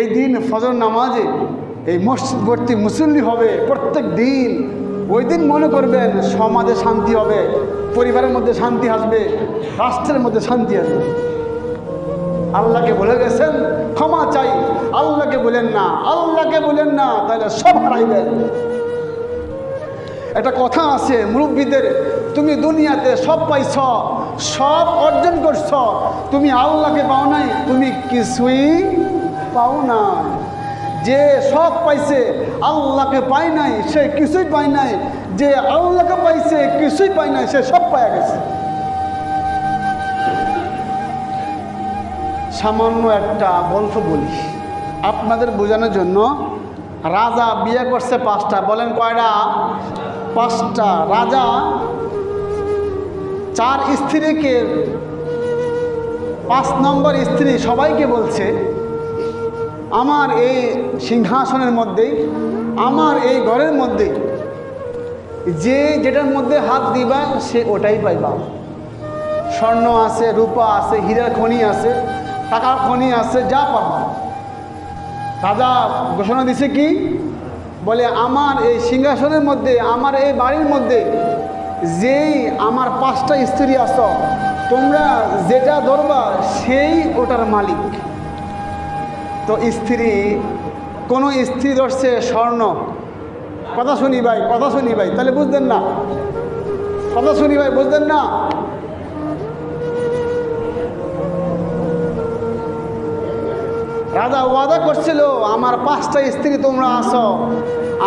এই দিন ফজর নামাজে এই মসজিদ ভর্তি মুসল্লি হবে প্রত্যেক দিন। ওই দিন মনে করবেন সমাজে শান্তি হবে, পরিবারের মধ্যে শান্তি আসবে, রাষ্ট্রের মধ্যে শান্তি আসবে। আল্লাহকে বলে গেছেন ক্ষমা চাই, আল্লাহকে বলেন না, আল্লাহকে বলেন না, তাহলে সব হারাইবেন। একটা কথা আছে মুরব্বীদের, তুমি দুনিয়াতে সব পাইছ, সব অর্জন করছ, তুমি আল্লাহকে পাও নাই, তুমি কিছুই পাও না। যে সব পাইছে আল্লাহকে পায় নাই, সে কিছুই পায় নাই। যে আল্লাহকে পাইছে কিছুই পায় নাই, সে সব পায়া গেছে। সামান্য একটা গল্প বলি আপনাদের বোঝানোর জন্য। রাজা বিয়ে করছে 5টা, বলেন কয়টা? 5টা। রাজা 4 স্ত্রীকে, 5 নম্বর স্ত্রী সবাইকে বলছে, আমার এই সিংহাসনের মধ্যেই, আমার এই ঘরের মধ্যে যে যেটার মধ্যে হাত দিবা সে ওটাই পাইবা। স্বর্ণ আছে, রূপা আছে, হীরার খনি আছে, টাকার খনি আছে, যা পাবা। রাজা ঘোষণা দিছে কি? বলে আমার এই সিংহাসনের মধ্যে, আমার এই বাড়ির মধ্যে যেই আমার 5টা স্ত্রী আছো, তোমরা যেটা ধরবা সেই ওটার মালিক। তো স্ত্রী, কোনো স্ত্রী ধরছে স্বর্ণ, কথা শুনি ভাই, কথা শুনি ভাই, তাহলে বুঝতেন না, কথা শুনি ভাই, বুঝতেন না। রাজা ওয়াদা করছিল আমার 5টা স্ত্রী তোমরা আসো,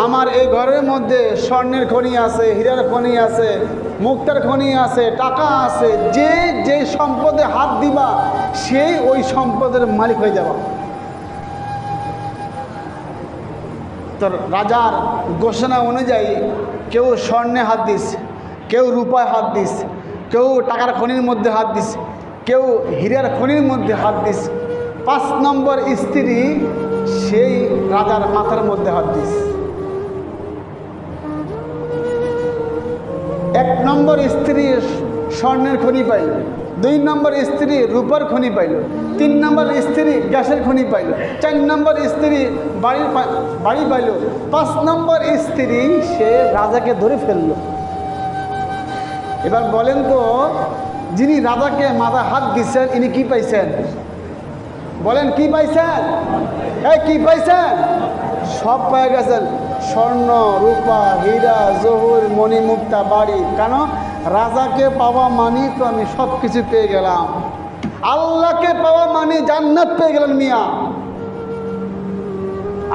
আমার এই ঘরের মধ্যে স্বর্ণের খনি আছে, হীরার খনি আছে, মুক্তার খনি আছে, টাকা আছে, যে যে সম্পদে হাত দিবা সেই ওই সম্পদের মালিক হয়ে যাবা। তো রাজার ঘোষণা অনুযায়ী কেউ স্বর্ণে হাত দিস, কেউ রূপায় হাত দিস, কেউ টাকার খনির মধ্যে হাত দিস, কেউ হীরার খনির মধ্যে হাত দিস। 5 নম্বর স্ত্রী সেই রাজার মাথার মধ্যে হাত দিস। 1 নম্বর স্ত্রী স্বর্ণের খনি পাইল, 2 নম্বর স্ত্রী রূপার খনি পাইল, 3 নম্বর স্ত্রী গ্যাসের খনি পাইল, 4 নম্বর স্ত্রী বাড়ি পাইল, 5 নম্বর স্ত্রী সে রাজাকে ধরে ফেলল। এবার বলেন তো, যিনি রাজাকে মাথায় হাত দিচ্ছেন ইনি কি পাইছেন? বলেন কি পাইছেন? এই কি পাইছেন? সব পেয়ে গেছেন, স্বর্ণ, রূপা, হীরা, জহুর, মণিমুক্তা, বাড়ি। কেন? রাজাকে পাওয়া মানি তো আমি সব কিছু পেয়ে গেলাম। আল্লাহকে পাওয়া মানি জান্নাত পেয়ে গেলেন মিয়া।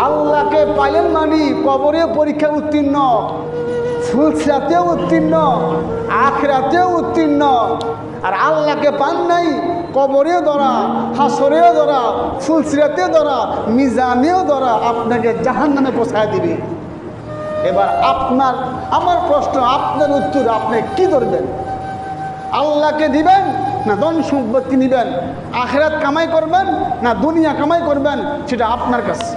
আল্লাহকে পাইলেন মানি কবরে পরীক্ষা উত্তীর্ণ, ফুলসিরাতেও উত্তীর্ণ, আখিরাতেও উত্তীর্ণ। আর আল্লাহকে পান নাই, কবরেও ধরা, হাসরেও ধরা, ফুলসিরাতেও ধরা, মিজানেও ধরা, আপনাকে জাহান্নামে পৌঁছায় দিবে। এবার আমার প্রশ্ন, আপনার উত্তর, আপনি কি ধরবেন? আল্লাহকে দিবেন না ধন সম্পত্তি নিবেন? আখিরাত কামাই করবেন না দুনিয়া কামাই করবেন? সেটা আপনার কাছে।